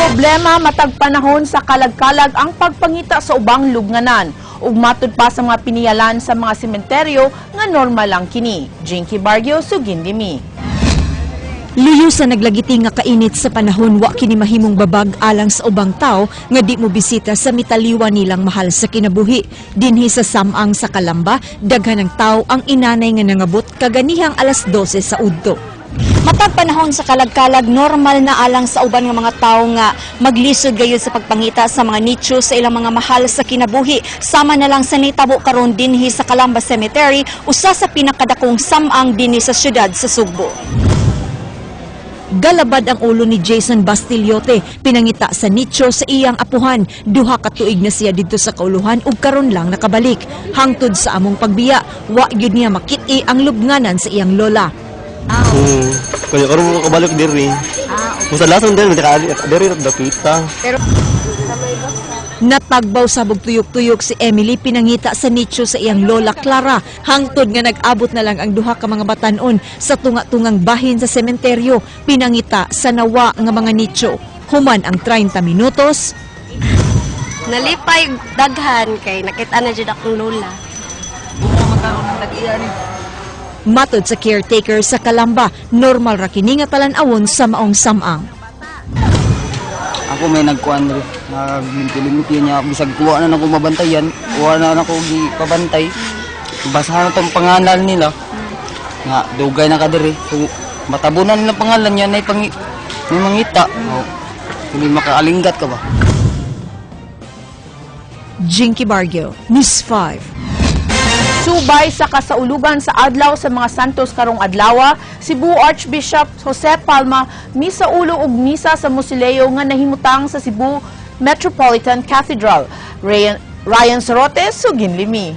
Problema matag panahon sa kalag-kalag ang pagpangita sa ubang lubnganan ug matud pa sa mga piniyalan sa mga sementeryo nga normal lang kini. Jinky Bargio, Sugindimi. Luyo sa naglagiti nga kainit sa panahon wa kini mahimong babag alang sa ubang tao nga di mo bisita sa mitaliwa nilang mahal sa kinabuhi. Dinhi sa Samang sa Calamba, daghan ng tao ang inanay nga nangabot kaganihang alas 12 sa udto. Matag panahon sa kalag-kalag, normal na alang sa uban nga mga tao nga maglisod gayud sa pagpangita sa mga nicho sa ilang mga mahal sa kinabuhi. Sama na lang sa nitabo karon dinhi sa Calamba Cemetery, usa sa pinakadakong samang dinhi sa syudad sa Sugbo. Galabad ang ulo ni Jason Bastillote, pinangita sa nicho sa iyang apuhan. Duha ka tuig na siya dito sa kauluhan ug karon lang nakabalik. Hangtod sa among pagbiya, wa gyud niya makit-i ang lubnganan sa iyang lola. Kaya karon mo kabalik diri. Kung sa lason diri dakita. Pero natagbaw sa bugtuyok-tuyok si Emily, pinangita sa nicho sa iyang lola Clara. Hangtod nga nag-abot na lang ang duha ka mga batan-on sa tunga-tungang bahin sa sementeryo, pinangita sa nawa nga mga nicho. Human ang 30 minutos. Nalipay daghan kay nakita na jud akong lola. Matod sa caretaker sa Calamba, normal ra kini nga talan-awon sa maong samang. Ako may nagkuan rin. Naglimiti niya. Bisag kuha na ako mabantayan. Kuha na ako pabantay. Basahan na itong pangalan nila. Nga, dugay na ka diri. So, matabunan nila pangalan niya. May mangita. Hindi makaalinggat ka ba? Jinky Bargio, News 5. Subay sa kasaulugan sa adlaw sa mga santos karong adlaw, Cebu Archbishop Jose Palma misa ulo ug misa sa Mausoleo nga nahimutang sa Cebu Metropolitan Cathedral. Ryan Sorote, Suginlimi.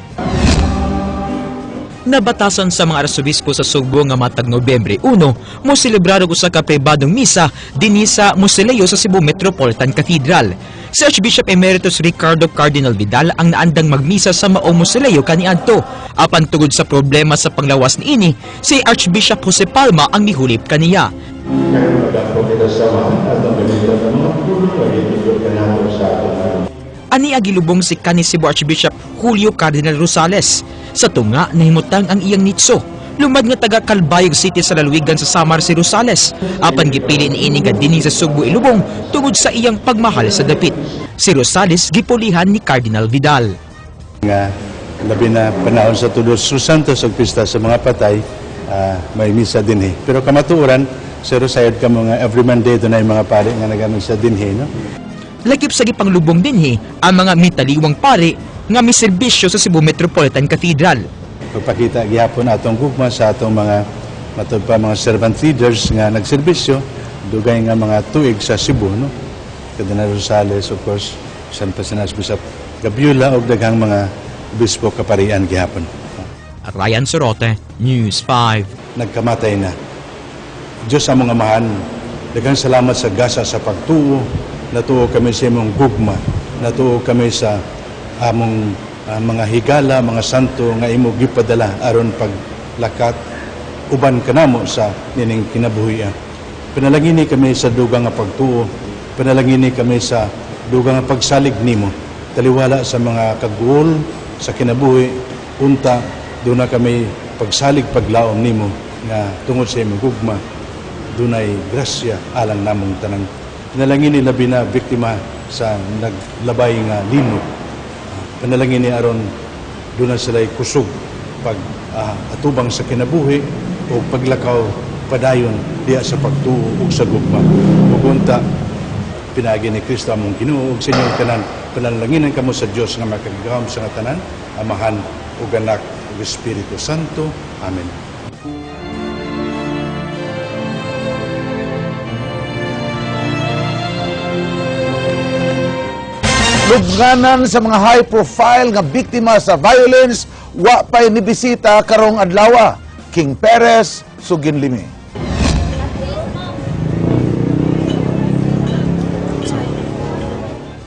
Nabatasan sa mga arsobispo sa Sugbo nga matag Nobyembre 1, mo selebrado usa ka pribadong misa dinhi sa Mausoleo sa Cebu Metropolitan Cathedral. Si Archbishop Emeritus Ricardo Cardinal Vidal ang naandang magmisa sa maong Mausoleo kaniadto. Apan tungod sa problema sa panglawas niini, si Archbishop Jose Palma ang mihulip kaniya. Ani agilubong si kanis Cebu Archbishop Julio Cardinal Rosales. Sa tunga nahimutang ang iyang nitso. Lumad nga taga Calbayog City sa Lalawigan sa Samar si Rosales. Apan gipili niini nga dinhi sa Sugbo Ilubong tungod sa iyang pagmahal sa dapit. Si Rosales gipulihan ni Cardinal Vidal. Nga labi na panahon sa Tulos Santos ug pista sa mga patay, may misa dinhi. Pero kamatuoran, sir sayad ka mga every Monday doon ay mga pari nga nagamisa dinhi, no? Lagip sa gipanglubong dinhi ang mga mitaliwang pari nga may serbisyo sa Cebu Metropolitan Cathedral. Pagpakita gihapon atong gugma sa atong mga matod pa mga servant leaders nga nagserbisyo, dugay nga mga tuig sa Cebu, no? Cardinal Rosales, of course, San Pasinas Bishop Gabriela ug daghang mga bispo kaparian gihapon. Ryan Sorote, News 5. Nagkamatay na. Diyos among amahan, daghang salamat sa gasa sa pagtuo. Natuo kami sa imong gugma. Natuo kami sa among mga higala, mga santo nga imo gipadala aron paglakat uban kanamo sa nining kinabuhian. Panalangini kami sa dugang nga pagtuo. Panalangini kami sa dugang nga pagsalig nimo. Taliwala sa mga kagul sa kinabuhi, unta doon na kami pagsalig paglaom nimo nga tungod sa imong gugma dunay grasya alang namong tanang. Panalangin ni labi na biktima sa naglabay nga lino. Panalangin ni aron doon na sila'y kusog pag atubang sa kinabuhi o paglakaw padayon diya sa pagtuo ug sa gugma. Mugunta pinagi ni Kristo among Ginoo ug sa inyong tanan. Panalalanginan kamo sa Dios nga makagagahom sa nga tanan, Amahan ug Anak ug Espiritu Santo. Amen. Lubnganan sa mga high-profile nga biktima sa violence, wa pa'y nibisita karong adlaw. King Perez, Suginlimi.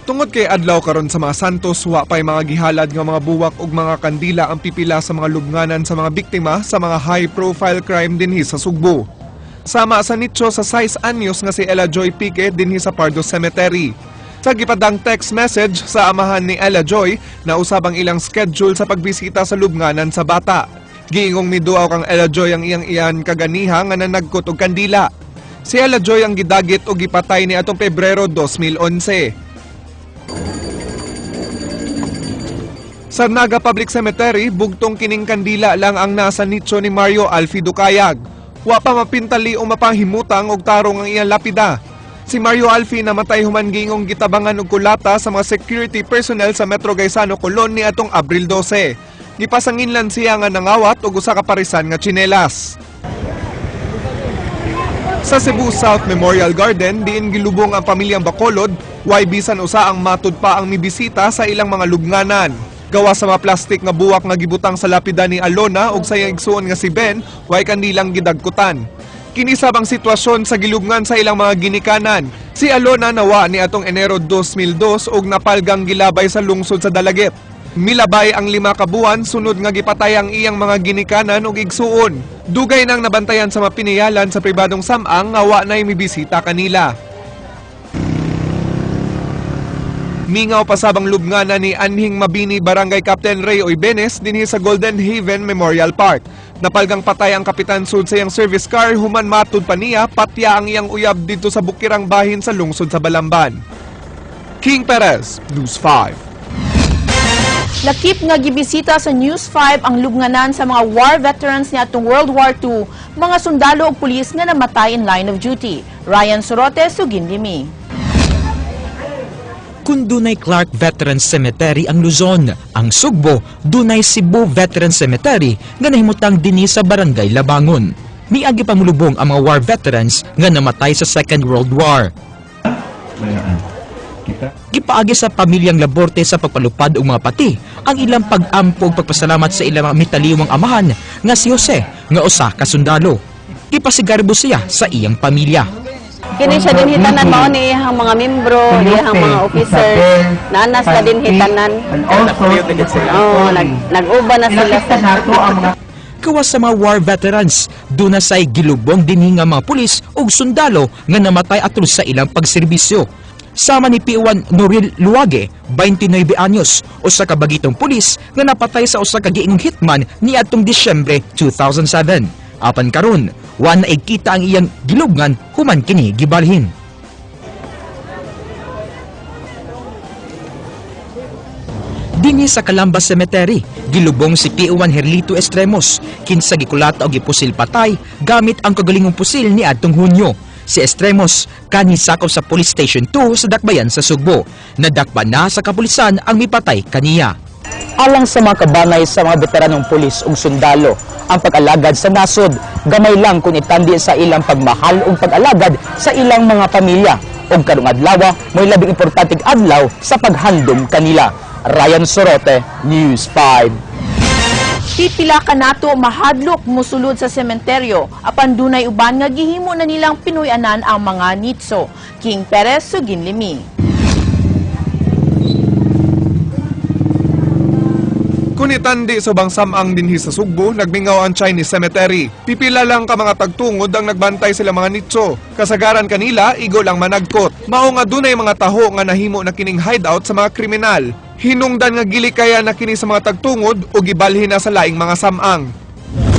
Tungod kay adlaw karon sa mga santos, wa pa'y mga gihalad nga mga buwak ug mga kandila ang pipila sa mga lubnganan sa mga biktima sa mga high-profile crime dinhi sa Sugbo. Sama sa nicho sa 6 anyos nga si Ella Joy Pique dinhi sa Pardo Cemetery. Sa gipadang text message sa amahan ni Ella Joy na usabang ilang schedule sa pagbisita sa lubnganan sa bata. Giingong miduaw kang Ella Joy ang iyang iyan kaganiha nga nanagkot og kandila. Si Ella Joy ang gidagit o gipatay ni atong Pebrero 2011. Sa Naga Public Cemetery, bugtong kining kandila lang ang nasa nicho ni Mario Alfie Ducayag. Wa pa mapintali o mapahimutang og tarong ang iyang lapida. Si Mario Alfie namatay human gingong gitabangan og kulata sa mga security personnel sa Metro Gaisano Colon ni atong Abril 12. Gipasanginlan siya nga nangawat og usa ka parisan nga tsinelas. Sa Cebu South Memorial Garden, diin gilubong ang pamilyang Bacolod, way bisan usa ang matud pa ang mibisita sa ilang mga lubnganan. Gawa sa mga plastik nga buwak nga gibutang sa lapida ni Alona ug sa iyang igsuon nga si Ben, way kandilang gidagkutan. Kinisabang sitwasyon sa gilubngan sa ilang mga ginikanan. Si Alona nawa ni atong Enero 2002 ug napalgang gilabay sa lungsod sa Dalagit. Milabay ang 5 ka buwan sunod nga gipatay ang iyang mga ginikanan ug igsuon. Dugay nang nabantayan sa mapiniyalan sa pribadong samang nga wa nay mibisita kanila. Mingaw pasabang lubnganan ni Anhing Mabini Barangay Captain Ray Oybenes dinhi sa Golden Haven Memorial Park. Napalgang patay ang kapitan sud sa iyang service car human matud pa niya patya ang iyang uyab dito sa bukirang bahin sa lungsod sa Balamban. King Perez, News 5. Lakip nga gibisita sa News 5 ang lubnganan sa mga war veterans ni atong World War II, mga sundalo ug pulis nga namatay in line of duty. Ryan Sorote, Sugindimi. Kung dunay Clark Veterans Cemetery ang Luzon, ang Sugbo dunay Cebu Veterans Cemetery nga nahimutang dinhi sa Barangay Labangon. Miagi pamulubong ang mga war veterans nga namatay sa Second World War. Gipaagi sa pamilyang Laborte sa pagpalupad og mga pati ang ilang pag-ampo ug pagpasalamat sa ilang mitaliwang amahan nga si Jose nga usa ka sundalo. Ipasigarbo siya sa iyang pamilya. Kini siya din hitanan mao ni iyang mga membro, iyang mga officers, nanas ka din hitanan. Nag-uba na sila sa Kawas sa mga war veterans, doon na say gilubong dinhi nga mga pulis ug sundalo nga namatay atol sa ilang pagserbisyo. Sama ni P1 Noril Luage, 29 anyos, usa ka bagitong pulis nga napatay sa usa ka giingong hitman ni atong Disyembre 2007. Apan karon, wa na ikita ang iyang gilubngan human kini gibalhin. Dinhi sa Calamba Cemetery, gilubong si P1 Herlito Estremos, kinsa gikulata og gipusil patay gamit ang kagalingong pusil ni adtong Hunyo. Si Estremos kanhi sakop sa Police Station 2 sa Dakbayan sa Sugbo. Nadakpan na sa kapulisan ang mipatay kaniya. Alang sa mga kabanay sa mga veteranong pulis ug sundalo, ang pag-alagad sa nasod gamay lang kung itandi sa ilang pagmahal ug pag-alagad sa ilang mga pamilya. Ug karong adlaw mo'y labing importanteng adlaw sa paghandom kanila. Ryan Sorote, News 5. Pipila ka nato mahadlok musulod sa sementeryo apan dunay uban nga gihimo na nilang pinuy-anan ang mga nitso. King Perez, Suginlimi. Kunitandi sa bangsamang dinhi sa Sugbo, nagmingaw ang Chinese Cemetery. Pipila lang ka mga tagtungod ang nagbantay sila mga nitso. Kasagaran kanila, igo lang managkot. Mao nga dunay mga taho nga nahimo na kining hideout sa mga kriminal. Hinungdan nga gilikaya na kini sa mga tagtungod o gibalhin na sa laing mga samang.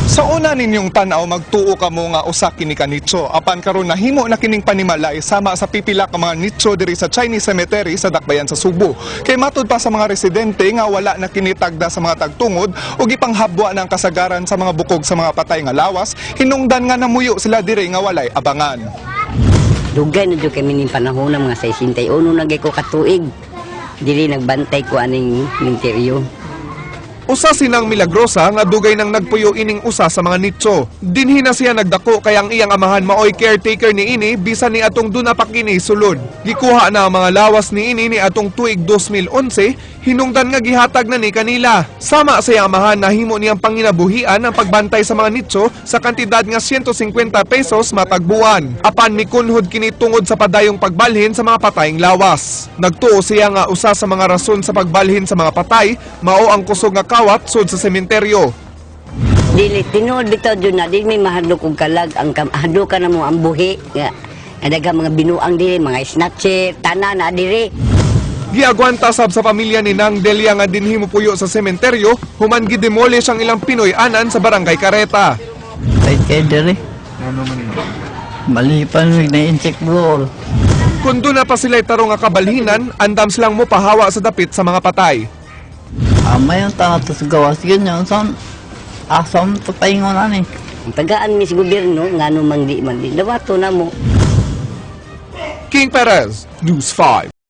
Sa una ninyong tanaw, magtuo ka mo nga usa kini ka nitso. Apan karon nahimo na kining panimalay sama sa pipila ka mga nitso diri sa Chinese Cemetery sa Dakbayan sa Sugbo. Kay matud pa sa mga residente nga wala na kini tagda sa mga tagtungod o gipanghabwa ng kasagaran sa mga bukog sa mga patay nga lawas, hinungdan nga namuyo sila diri nga walay abangan. Dugay na jud kami ning panahon mga 61 nagay ko katuig. Dili nagbantay ko aning minteryo. Usa sinang Milagrosa nga dugay nang nagpuyo ining usa sa mga nitso. Dinhi na siya nagdako kay ang iyang amahan maoy caretaker ni ini bisan ni atong duna pa kini sulod. Gikuha na ang mga lawas ni ini ni atong tuig 2011, hinungdan nga gihatag na ni kanila. Sama sa iyang amahan nahimo niyang panginabuhian ang pagbantay sa mga nitso sa kantidad nga 150 pesos matag buwan. Apan mikunhod kini tungod sa padayong pagbalhin sa mga patayng lawas. Nagtuo siya nga usa sa mga rason sa pagbalhin sa mga patay mao ang kusog nga kawat sud sa sementeryo. Dili tinuod bitaw jud na di may mahadlok og kalag ang hadlok ka na mo ang buhi nga daghang mga binuang diri, mga snatcher, tanan na diri. Giagwanta sab sa pamilya ni Nang Delia nga dinhi mopuyo sa sementeryo, human gidemolish ang ilang Pinoy anan sa barangay Careta. Kay diri. Malipan na insect ball. Kung doon na pa sila'y tarong nga kabalhinan, andam silang mo pahawa sa dapit sa mga patay. Amay ang tato sa gawas ganyan. Asam to paingon ani. Ang tagaan mi sa gobyerno ngano man di dawato na mo. King Perez, News 5.